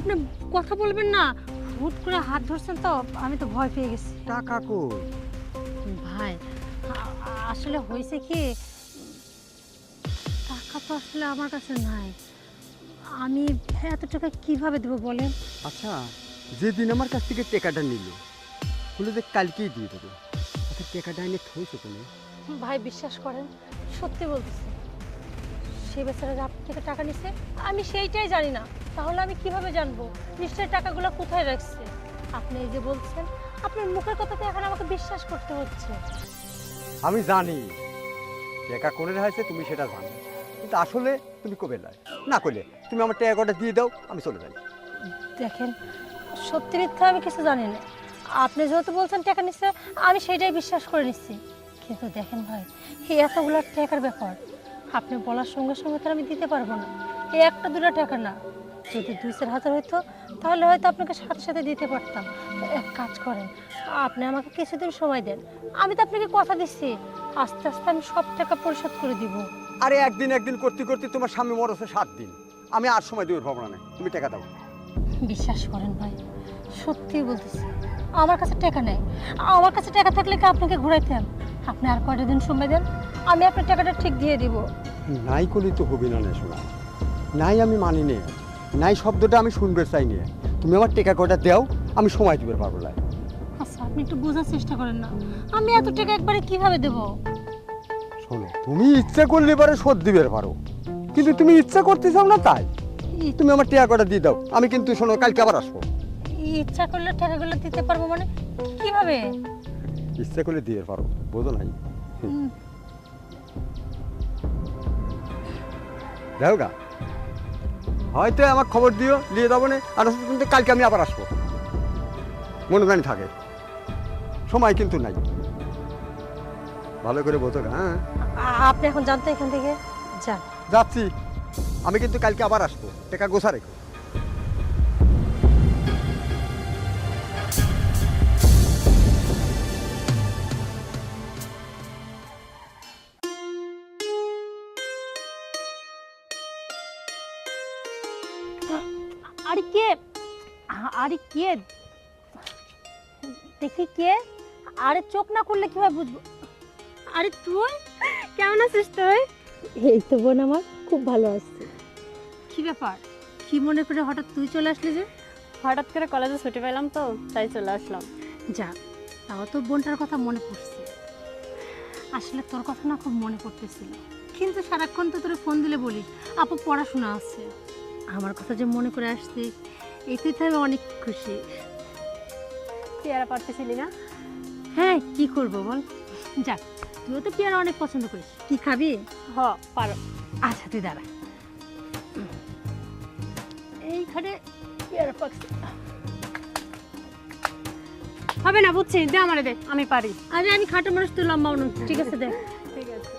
আপনি কথা বলবেন না, হুট করে হাত ধরছেন তো আমি তো ভয় পেয়ে গেছি। টাকা কই? ভাই আসলে হয়েছে কি, টাকা তো আসলে আমার কাছে নাই। আমি এত টাকা কিভাবে দেবো বলেন? আচ্ছা, যেদিন আমার কাছ থেকে টাকাটা নিল বলে যে কালকেই দিয়ে দেবে, আচ্ছা টাকাটা এনে থইছো তুমি? ভাই বিশ্বাস করেন, সত্যি বলতেছি, সে বেচারা যে আপনার থেকে টাকা নিছে আমি সেইটাই জানি না। তাহলে আমি কিভাবে জানবো নিশ্চয়ই টাকাগুলো কোথায় রাখছে? আপনি এই যে বলছেন, আপনার মুখের কথাতে এখন আমাকে বিশ্বাস করতে হচ্ছে। আমি জানি টাকা কোনে হয়েছে, তুমি সেটা জানো, কিন্তু আসলে তুমি কবে লাই না করলে তুমি আমার টাকাটা দিয়ে দাও, আমি চলে যাই। দেখেন, সত্যি মিথ্যা আমি কিছু জানি না। আপনি যেহেতু বলছেন টাকা নিচ্ছে আমি সেইটাই বিশ্বাস করে নিচ্ছি। কিন্তু দেখেন ভাই, এই এতগুলো টাকার ব্যাপার, আপনি বলার সঙ্গে সঙ্গে তো আমি দিতে পারবো না। এই একটা দুটো টাকা না, যদি 2-4 হাজার হইতো তাহলে হয়তো আপনাকে সাথে সাথে দিতে পারতাম। তো এক কাজ করেন, আপনি আমাকে কিছুদিন সময় দেন। আমি তো আপনাকে কথা দিচ্ছি, আস্তে আস্তে আমি সব টাকা পরিশোধ করে দিব। আরে একদিন একদিন করতে করতে তোমার স্বামী মরছে 7 দিন, আমি আর সময় দেওয়ার ভাবনা নেই, তুমি টাকা দাও। বিশ্বাস করেন ভাই, সত্যি বলতেছি, আমার কাছে টাকা নেই। আমার কাছে টাকা থাকলে কি আপনাকে ঘুরাইতাম? আপনি আর কয়টা দিন সময় দেন, আমি আপনার টাকাটা ঠিক দিয়ে দিব। নাই করলেই তো হবে না, না শোনা, নাই আমি মানি নে, নাই শব্দটা আমি শুনবে চাই নে, তুমি আমার টাকা কয়টা দাও, আমি সময় দিতে পারবো না। আচ্ছা আপনি একটু বোঝার চেষ্টা করেন না, আমি এত টাকা একবারে কিভাবে দেব? শোনো, তুমি ইচ্ছা করলে পারে শোধ দিবে পারো, কিন্তু তুমি ইচ্ছা করতে চাও না, তাই তুমি আমার টাকা কয়টা দিয়ে দাও, আমি কিন্তু শোনো কালকে আবার আসবো। ইচ্ছা করলে টাকাগুলো দিতে পারবো মানে কিভাবে? ইচ্ছা করলে দিয়ে পারো, বোঝো নাই? দেখো গা, হয়তো আমার খবর দিও, দিয়ে যাবো না, আর কিন্তু কালকে আমি আবার আসবো, মনে জানি থাকে, সময় কিন্তু নাই, ভালো করে বোঝো গা। হ্যাঁ আপনি এখন জানতে এখান থেকে যান। যাচ্ছি, আমি কিন্তু কালকে আবার আসবো, টাকা গোছা রেখো। আরে কে? আরে কে? দেখি কে? আরে চোখ না খুললে কিভাবে বুঝবো? আরে তুই কেমন আছিস তুই? এই তো বোন আমার খুব ভালো আছি। কি ব্যাপার, কি মনে করে হঠাৎ তুই চলে আসলি যে? হঠাৎ করে কলেজে ছুটি পেলাম তো তাই চলে আসলাম। যা, তাও তো বোনটার কথা মনে পড়ছে। আসলে তোর কথা না খুব মনে পড়তেছিল, কিন্তু সারাক্ষণ তো তোর ফোন দিলে বলিস আপু পড়াশোনা আছে। আমার কথা যে মনে করে আসছে এতেই তো আমি অনেক খুশি। পেয়ারা পারতেছিলি না? হ্যাঁ কি করব বল, যাক তুইও তো পেয়ারা অনেক পছন্দ করিস, কি খাবি? হ পারো। আচ্ছা তুই দাঁড়া, এইখানে পেয়ারা পাকছে। হবে না বুঝছি, দে আমারে দে, আমি পারি। আরে আমি খাটো মানুষ, তুই লম্বা মানুষ, ঠিক আছে দেখ। ঠিক আছে।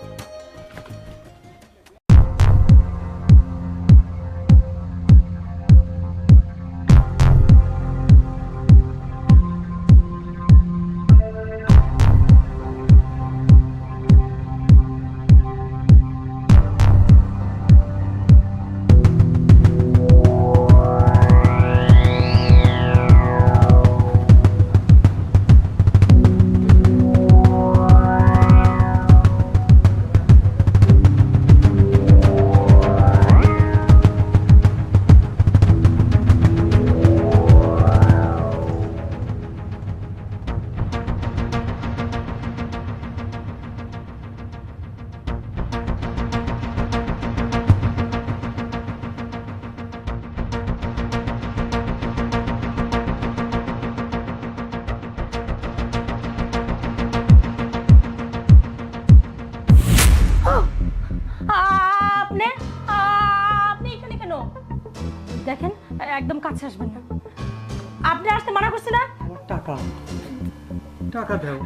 আপনি আপনি এখানে কেন? দেখেন একদম কাছে আসবেন না, আপনি আসতে মানা করছি না? আমার টাকা, টাকা দাও।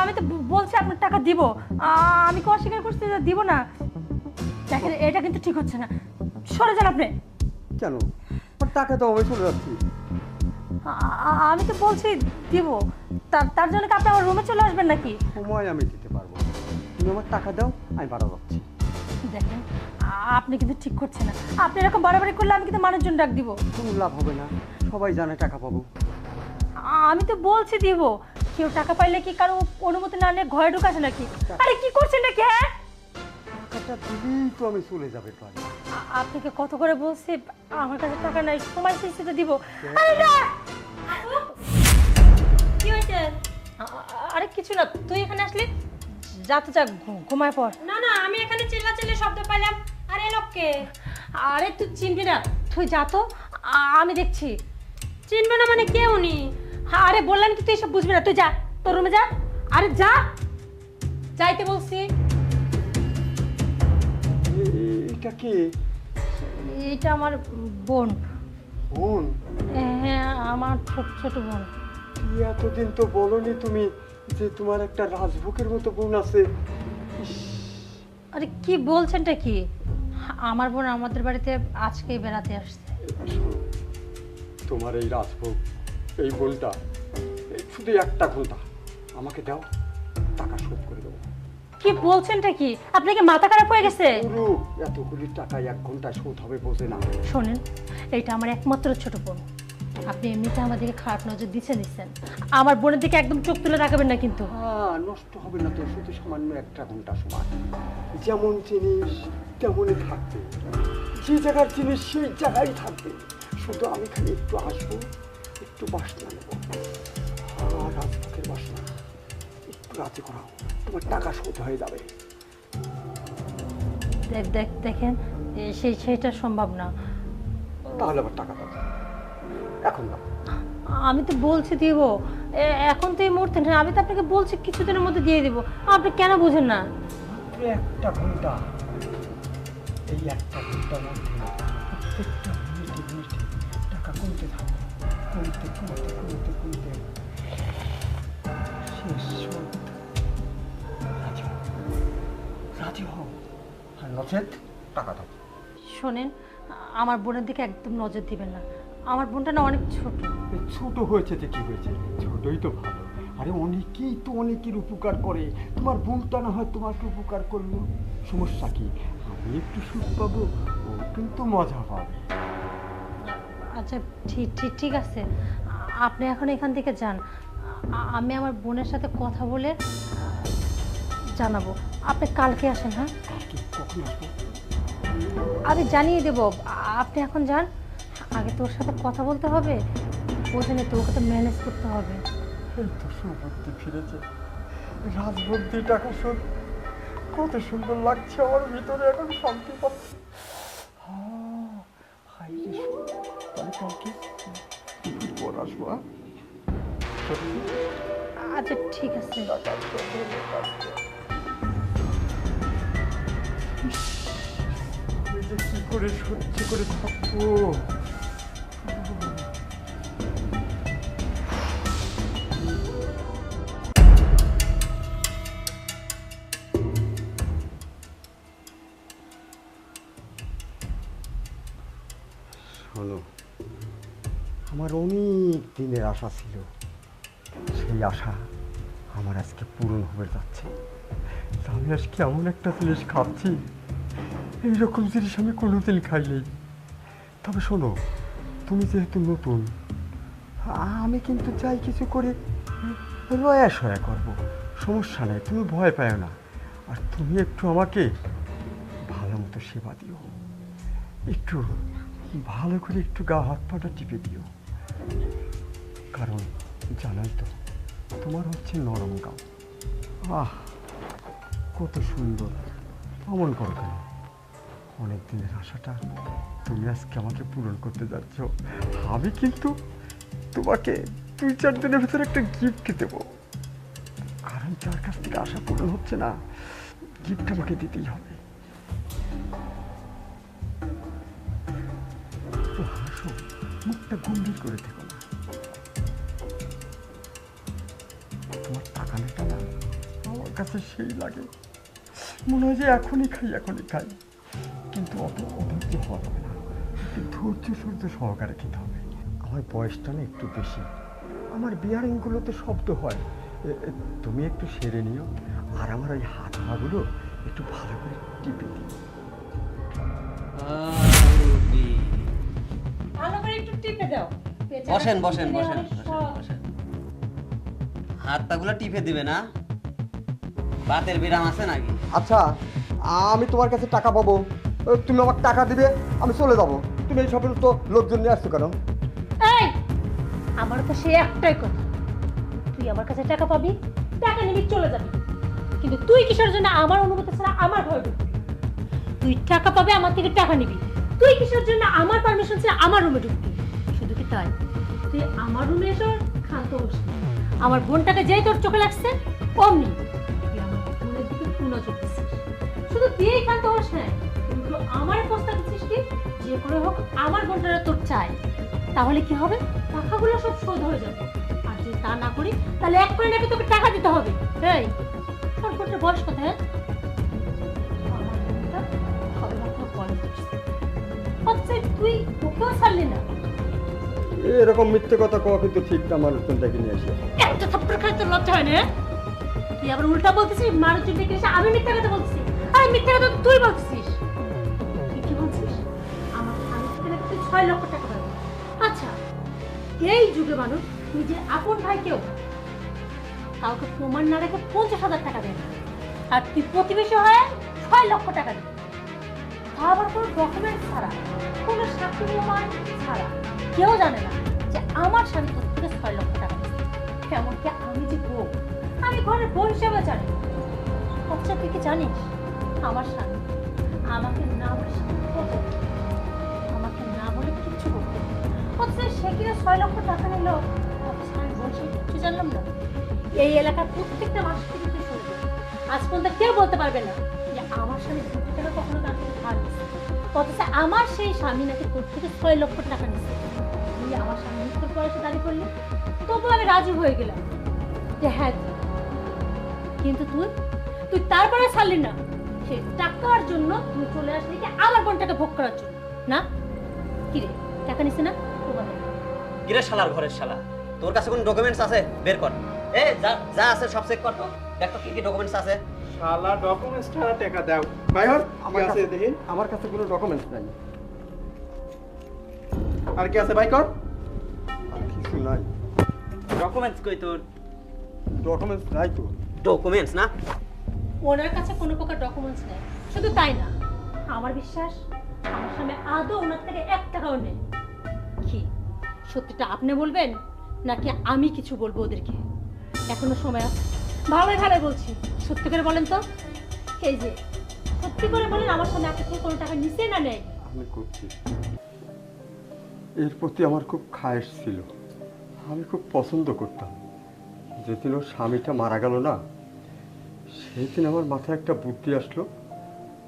আমি তো বলছি আপনার টাকা দিব, আমি কি অস্বীকার করছি যে দিব না? দেখেন এটা কিন্তু ঠিক হচ্ছে না, সরে যান আপনি। কেন? আমার টাকা দাও, আমি চলে যাচ্ছি। আমি তো বলছি দিব, তার জন্য কি আপনি আমার রুমে চলে আসবেন নাকি? সময় আমি দিতে পারবো না, তুমি আমার টাকা দাও, আমি বাড়া যাচ্ছি। দেখেন আপনি কিন্তু ঠিক করছেন না। আপনি এরকম বাড়াবাড়ি করলে আমি কিন্তু মানুষজন ডাক দিব। কোনো লাভ হবে না, সবাই জানে টাকা পাবো। আমি তো বলছি দিব। কেউ টাকা পাইলে কি কারো অনুমতি না নিয়ে ঘরে ঢুকাছে নাকি? আরে কি করছেন নাকি? হ্যাঁ, টাকাটা দিলেই তো আমি চলে যাবে পারি। আপনাকে কত করে বলছি আমার কাছে টাকা নাই, সময় শেষে তো দিব। আরে না! কি হয়েছে? আরে কিছু না, তুই এখানে আসলি, যা তো যা, ঘুমায় পড়। না না, আমি এখানে চিল্লাচিল্লি শব্দ পেলাম। আর এই লোককে আরে তুই চিনবি না, তুই যা তো, আমি দেখছি। চিনবে না মানে কে উনি? আরে বললাম তো, তুই এসব বুঝবি না, তুই যা তোর রুমে যা। আরে যা, যাইতে বলছি। এটা কি? এইটা আমার বোন। বোন? হ্যাঁ, আমার ছোট ছোট বোন। এতদিন তো বলনি তুমি যে তোমার একটা রাজভোগের মতো বোন আছে। আরে কি বলছেনটা কি? আমার বোন আমাদের বাড়িতে আজকেই বেড়াতে আসছে। তোমার এই রাজভোগ, এই বোনটা, শুধু একটা ঘন্টা আমাকে দাও, টাকা শোধ করে দেবো। কি বলছেনটা কি? আপনাকে মাথা খারাপ হয়ে গেছে? পুরো এতগুলি টাকা 1 ঘন্টায় শোধ হবে বোঝে না। শোনেন, এইটা আমার একমাত্র ছোট বোন। আপনি এমনিতে আমাদেরকে খারাপ নজর দিচ্ছেন। আমার বোনের দিকে একদম চোখ তুলে তাকাবেন না কিন্তু। হ্যাঁ, নষ্ট হবে না তো, শুধু সামান্য 1 ঘন্টা সময়। যেমন জিনিস তেমনই থাকবে, যে জায়গার জিনিস সেই জায়গায় থাকবে। শুধু আমি খালি একটু আসবো, একটু বাসনা নেবো। রাজভোগের বাসনা একটু রাজি করাও, তোমার টাকা শোধ হয়ে যাবে। দেখেন, সেইটা সম্ভব না। তাহলে আবার টাকা দাও, এখন দাও। আমি তো বলছি দিব, এখন তো এই মুহূর্তে না। আমি তো আপনাকে বলছি কিছুদিনের মধ্যে দিয়ে দিব, আপনি কেন বুঝেন না? মাত্র 1 ঘন্টা, এই 1 ঘন্টার মধ্যে প্রত্যেকটা মিনিটে মিনিটে টাকা কমতে থাকবে, কমতে কমতে কমতে কমতে শেষ শোধ। রাজি হও, আর নচেত টাকা দাও। শোনেন, আমার বোনের দিকে একদম নজর দিবেন না। আমার বোনটা না অনেক ছোট। ছোট হয়েছে যে কি হয়েছে, ছোটই তো ভালো। আরে অনেকেই তো অনেকের উপকার করে, তোমার বোনটা না হয় তোমাকে উপকার করলো, সমস্যা কি? আমি একটু সুখ পাবো, ও কিন্তু মজা পাবে। আচ্ছা, ঠিক আছে, আপনি এখন এখান থেকে যান। আমি আমার বোনের সাথে কথা বলে জানাবো। আপনি কালকে আসেন। হ্যাঁ, কখন আসবো? আমি জানিয়ে দেব। আপনি এখন যান, আগে তোর সাথে কথা বলতে হবে, বোঝেনি তো, ওকে তো ম্যানেজ করতে হবে। এই তো সুবুদ্ধি ফিরেছে, রাজভোগ দিয়ে টাকা শোধ, কত সুন্দর লাগছে আমার ভিতরে, এখন শান্তি পাচ্ছি। কালকে দুপুর পর আসবো। আচ্ছা, ঠিক আছে। কি করে সহ্য করে থাকবো? শোনো, আমার অনেক দিনের আশা ছিল, সেই আশা আমার আজকে পূরণ হয়ে যাচ্ছে। আমি আজকে এমন একটা জিনিস খাচ্ছি, এইরকম জিনিস আমি কোনোদিন খাইনি। তবে শোনো, তুমি যেহেতু নতুন, আমি কিন্তু চাই কিছু করে রয়া সয়া করবো, সমস্যা নেই, তুমি ভয় পাও না। আর তুমি একটু আমাকে ভালো মতো সেবা দিও, একটু ভালো করে একটু গা হাত পাটা টিপে দিও, কারণ জানাই তো তোমার হচ্ছে নরম গাও। কত সুন্দর, অমন করো কেন? অনেক দিনের আশাটা তুমি আজকে আমাকে পূরণ করতে যাচ্ছ। আমি কিন্তু তোমাকে 2-4 দিনের ভিতরে একটা গিফট দেবো, কারণ যার কাছ থেকে আশা পূরণ হচ্ছে না, গিফট আমাকে দিতেই হবে। তো হাসো, মুখটা গম্ভীর করে থেকো না। তোমার তাকানোটা না আমার কাছে সেই লাগে, মনে হয় যে এখনই খাই, কিন্তু অত অধৈর্য হওয়া যাবে না, একটু ধৈর্য সহকারে খেতে হবে। আমার বয়সটা না একটু বেশি, আমার বিয়ারিংগুলোতে শব্দ হয়, তুমি একটু সেরে নিও, আর আমার ওই হাত পাগুলো একটু ভালো করে টিপে দিও। টিপে দাও। পেঁচাটা বসেন বসেন টিপে বসেন অনেক সহজ। বসেন হাতটাগুলো টিপে দিবে না বাতের বিরাম আছে নাকি? আচ্ছা আমি তোমার কাছে টাকা পাবো, তুমি আমাকে টাকা দিবে, আমি চলে যাবো। তুমি এই সমস্ত লোকজন নিয়ে আসছো কেন? এই আমার তো সে একটাই কথা, তুই আমার কাছে টাকা পাবি, টাকা নিবি, চলে যাবি। কিন্তু তুই কিসের জন্য আমার অনুমতি ছাড়া আমার ঘরে ঢুকবি? তুই টাকা পাবে, আমার থেকে টাকা নিবি। তুই কিসের জন্য আমার পারমিশন ছাড়া আমার রুমে ঢুকবি? শুধু কি তাই, তুই আমার রুমে এসে ক্ষান্ত হোস না। আমার বোনটাকে যেই তোর চোখে লাগছে অমনি তুই আমার বোনের দিকে একটু নজর দিচ্ছিস। শুধু দিয়েই ক্ষান্ত হোস না, কিন্তু আমার প্রস্তাব দিচ্ছিস কি যে করে হোক আমার বোনটারা তোর চাই। তাহলে কি হবে, টাকাগুলো সব শোধ হয়ে যাবে। আর যদি তা না করি তাহলে এক করে নাকি তোকে টাকা দিতে হবে। এই তোর বোনটার বয়স কত? হ্যাঁ, আমার বোনটা সবেমাত্র কলেজ উঠছে। অথচ তুই ওকেও ছাড়লি না। এরকম মিথ্যে কথা কওয়া কিন্তু ঠিক না, মানুষজন ডেকে নিয়ে এসে। একটা থাপ্পড় খাই তোর লজ্জা হয় না? তুই আবার উল্টা বলতেছিস, মানুষজন ডেকে এসে আমি মিথ্যা কথা বলছি। আরে মিথ্যা কথা তো তুই বলছিস। তুই কি বলছিস? আমার স্বামী থেকে নাকি তুই 6 লক্ষ টাকা পাবি। আচ্ছা, এই যুগে মানুষ নিজের আপন ভাইকেও কাউকে প্রমাণ না রেখে 50,000 টাকা দেয়, আর তুই প্রতিবেশী হয়ে 6 লক্ষ টাকা দিবি। তা আবার কোনো ডকুমেন্ট ছাড়া, কোনো সাক্ষী প্রমাণ ছাড়া। কেউ জানে না যে আমার স্বামী তোর থেকে 6 লক্ষ টাকা দিচ্ছে। এমনকি আমি যে বউ, আমি ঘরের বউ হিসেবে জানি। আচ্ছা তুই কি জানিস আমার স্বামী আমাকে না বলে কত, আমাকে না বলে কিচ্ছু করতে, অথচ সে কিনা 6 লক্ষ টাকা নিল, অথচ আমি বলছি কিচ্ছু জানলাম না। এই এলাকার প্রত্যেকটা মানুষ থেকে তুই শুনবি, আজ পর্যন্ত কেউ বলতে পারবে না যে আমার স্বামী 2 কোটি টাকা কখনো তার থেকে ধার দিচ্ছে। অথচ আমার সেই স্বামী নাকি তোর থেকে 6 লক্ষ টাকা নিচ্ছে। তুই আমার স্বামী মৃত্যুর পয়সা দাবি করলি, তবু আমি রাজি হয়ে গেলাম যে হ্যাঁ। কিন্তু তুই তুই তারপরে ছাড়লি না, সেই টাকার জন্য তুই চলে আসলি কি আমার বোনটাকে ভোগ করার জন্য না? কি রে, টাকা নিছে না? কিরে শালার ঘরের শালা, তোর কাছে কোনো ডকুমেন্টস আছে? বের কর। এ যা যা আছে সব চেক কর তো, দেখ তো কি কি ডকুমেন্টস আছে। শালা ডকুমেন্টস ছাড়া টাকা দাও ভাই। হর আমার কি আছে কাছে দেখি? আমার কাছে কোনো ডকুমেন্টস নাই। আর কি আছে ভাই কর? আর কিছু নাই, ডকুমেন্টস কই তোর? ডকুমেন্টস নাই তো। ডকুমেন্টস না? ওনার কাছে কোনো প্রকার ডকুমেন্টস নেই। শুধু তাই না, আমার বিশ্বাস আমার সামনে আদৌ ওনার থেকে 1 টাকাও নেই। কি সত্যিটা আপনি বলবেন নাকি আমি কিছু বলবো ওদেরকে? এখনো সময় আছে। ভালোই ভালোই বলছি, সত্যি করে বলেন তো। এই যে সত্যি করে বলেন, আমার সামনে আপনার থেকে কোনো টাকা নিছে না নেই? আমি করছি, এর প্রতি আমার খুব খায়েশ ছিল, আমি খুব পছন্দ করতাম। যেদিন ওর স্বামীটা মারা গেল না, সেই দিন আমার মাথায় একটা বুদ্ধি আসলো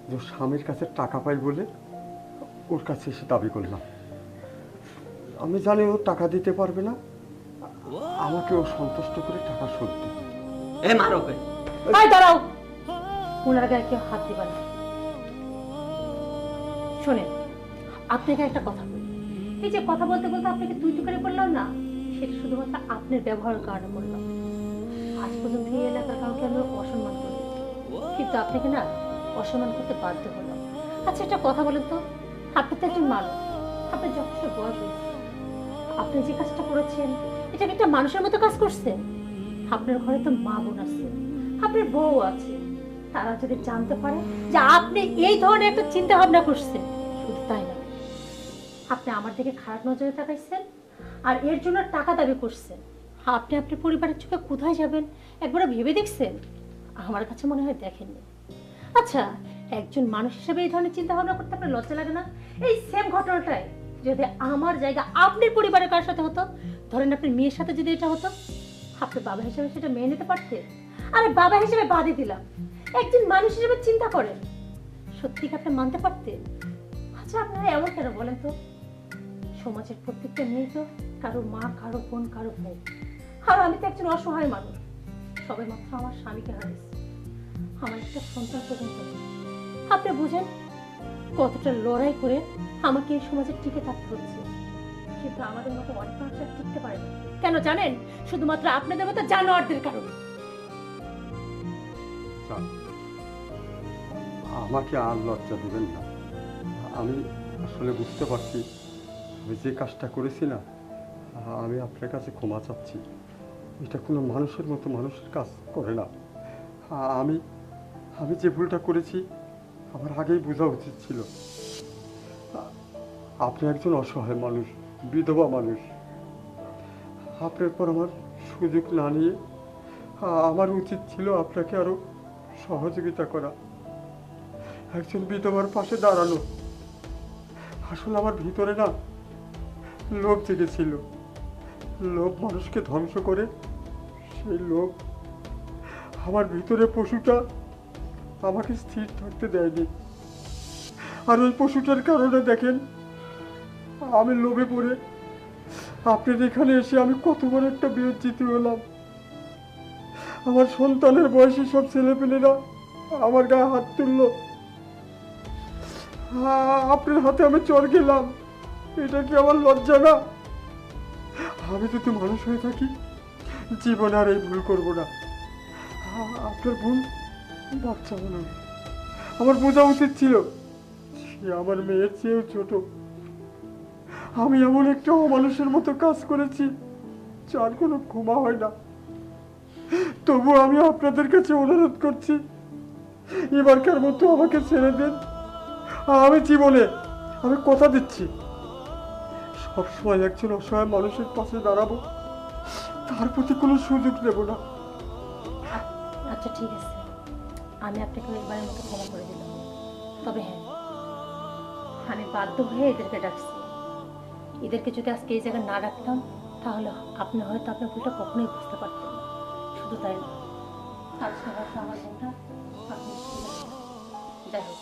যে ওর স্বামীর কাছে টাকা পাই বলে ওর কাছে এসে দাবি করলাম। আমি জানি ও টাকা দিতে পারবে না, আমাকে ও সন্তুষ্ট করে টাকা শোধ দিবে। এ মারো কই? আয় দাঁড়াও, ওনার গায়ে কেউ হাত দিবা না। শোনেন, আপনাকে একটা কথা বলি। এই যে কথা বলতে বলতে আপনাকে তুই করে বললাম না, সেটা শুধুমাত্র আপনার ব্যবহারের কারণে বললাম। আজ পর্যন্ত এই এলাকার কাউকে আমি অসম্মান করি, কিন্তু আপনাকে না অসম্মান করতে বাধ্য হলাম। আচ্ছা একটা কথা বলেন তো, আপনি তো একজন মানুষ, আপনার যথেষ্ট বয়স হয়েছে, আপনি যে কাজটা করেছেন এটা কি একটা মানুষের মতো কাজ করছেন? আপনার ঘরে তো মা বোন আছে, আপনার বউ আছে, তারা যদি জানতে পারে যে আপনি এই ধরনের একটা চিন্তা ভাবনা করছেন, শুধু তাই না, আপনি আমার দিকে খারাপ নজরে তাকাইছেন আর এর জন্য টাকা দাবি করছেন, আপনি আপনার পরিবারের চোখে কোথায় যাবেন একবার ভেবে দেখছেন? আমার কাছে মনে হয় দেখেননি। আচ্ছা, একজন মানুষ হিসেবে এই ধরনের চিন্তা ভাবনা করতে আপনার লজ্জা লাগে না? এই সেম ঘটনাটাই যদি আমার জায়গা আপনার পরিবারের কার সাথে হতো, ধরেন আপনার মেয়ের সাথে যদি এটা হতো, আপনি বাবা হিসেবে সেটা মেনে নিতে পারতেন? আরে বাবা হিসেবে বাদই দিলাম, একজন মানুষ হিসেবে চিন্তা করেন, সত্যি কি আপনি মানতে পারতেন? আচ্ছা আপনারা এমন কেন বলেন তো? সমাজের প্রত্যেকটা মেয়ে তো কারো মা, কারো বোন, কারো বউ, আর আমি তো একজন অসহায় মানুষ, সবে মাত্র আমার স্বামীকে হারিয়েছি, আমার একটা সন্তান পর্যন্ত নেই। আপনি বুঝেন কতটা লড়াই করে আমাকে এই সমাজে টিকে থাকতে হচ্ছে, কিন্তু আমাদের মতো অনেক মানুষ আর টিকতে পারে না। কেন জানেন? শুধুমাত্র আপনাদের মতো জানোয়ারদের কারণে। আমাকে আর লজ্জা দিবেন না, আমি আসলে বুঝতে পারছি আমি যে কাজটা করেছি না, আমি আপনার কাছে ক্ষমা চাচ্ছি। এটা কোনো মানুষের মতো মানুষের কাজ করে না। আমি আমি যে ভুলটা করেছি আমার আগেই বোঝা উচিত ছিল। আপনি একজন অসহায় মানুষ, বিধবা মানুষ। আপনার পর আমার সুযোগ না নিয়ে আমার উচিত ছিল আপনাকে আরো সহযোগিতা করা, একজন বিধবার পাশে দাঁড়ানো। আসলে আমার ভিতরে না লোভ জেগেছিল। লোভ মানুষকে ধ্বংস করে। সেই লোভ আমার ভিতরে পশুটা আমাকে স্থির থাকতে দেয়নি। আর ওই পশুটার কারণে দেখেন আমি লোভে পড়ে আপনার এখানে এসে আমি কত বড় একটা বিরজ্জিত হলাম। আমার সন্তানের বয়সী সব ছেলেপেলেরা আমার গায়ে হাত তুলল। আপনার হাতে আমি চর গেলাম। এটা কি আমার লজ্জা না? আমি যদি মানুষ হয়ে থাকি জীবনে আর এই ভুল করবো না। আপনার ভুল বাচ্চা মানুষ। আমার বোঝা উচিত ছিল সে আমার মেয়ের চেয়েও ছোট। আমি এমন একটা অমানুষের মতো কাজ করেছি যার কোনো ক্ষমা হয় না। তবু আমি আপনাদের কাছে অনুরোধ করছি, এবারকার মতো আমাকে ছেড়ে দেন। আমি জীবনে আমি কথা দিচ্ছি সবসময় একজন অসহায় মানুষের পাশে দাঁড়াবো, তার প্রতি কোনো সুযোগ দেব না। আচ্ছা ঠিক আছে, আমি আপনাকে একবারের মতো ক্ষমা করে দিলাম। তবে হ্যাঁ, আমি বাধ্য হয়ে এদেরকে ডাকছি। এদেরকে যদি আজকে এই জায়গায় না ডাকতাম তাহলে আপনি হয়তো আপনার ভুলটা কখনোই বুঝতে পারতেন না। শুধু তাই না, আজকে হয়তো আমার ভুলটা আপনি বুঝতে পারবেন না। যাই হোক,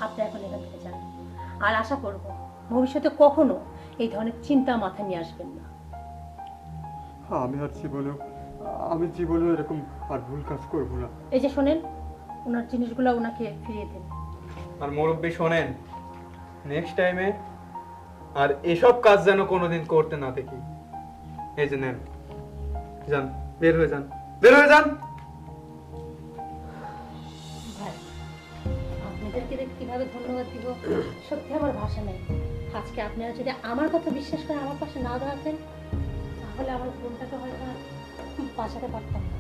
আপনি এখন এখান থেকে যান। আর আশা করব ভবিষ্যতে কখনো এই ধরনের চিন্তা মাথায় নিয়ে আসবেন না। আমি জীবনেও এরকম আর ভুল কাজ করবো না। এই যে শোনেন, ওনার জিনিসগুলো ওনাকে ফিরিয়ে দেন। আর মুরব্বী শোনেন, নেক্সট টাইমে আর এসব কাজ যেন কোনোদিন করতে না দেখি। এই যে নেন, যান, বের হয়ে যান, বের হয়ে যান। ভাই, আপনাদেরকে কিভাবে ধন্যবাদ দিব সত্যি আমার ভাষা নেই। আজকে আপনারা যদি আমার কথা বিশ্বাস করে আমার পাশে না দাঁড়াতেন তাহলে আমার বোনটাকে হয়তো আর বাঁচাতে পারতাম না।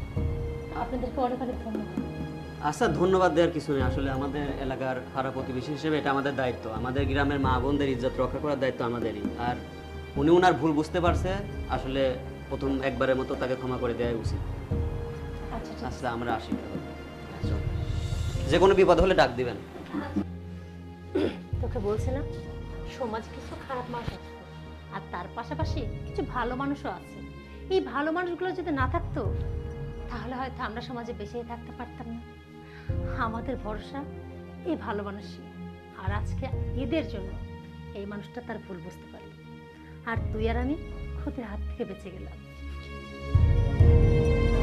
আপনাদেরকে অনেক অনেক ধন্যবাদ। আচ্ছা, ধন্যবাদ দেওয়ার কিছু নেই। আসলে আমাদের এলাকার পাড়া প্রতিবেশী হিসেবে এটা আমাদের দায়িত্ব। আমাদের গ্রামের মা বোনদের ইজ্জত রক্ষা করার দায়িত্ব আমাদেরই। আর উনি ওনার ভুল বুঝতে পারছে। আসলে প্রথম একবারের মতো তাকে ক্ষমা করে দেওয়াই উচিত। আচ্ছা ঠিক আছে। আসলে আমরা আসি। যে কোনো বিপদ হলে ডাক দিবেন। তোকে বলছে না, সমাজে কিছু খারাপ মানুষ আছে আর তার পাশাপাশি কিছু ভালো মানুষও আছে। এই ভালো মানুষগুলো যদি না থাকতো তাহলে হয়তো আমরা সমাজে বেঁচেই থাকতে পারতাম না। আমাদের ভরসা এই ভালো মানুষই। আর আজকে এদের জন্য এই মানুষটা তার ভুল বুঝতে পারল, আর তুই আর আমি ক্ষতির হাত থেকে বেঁচে গেলাম।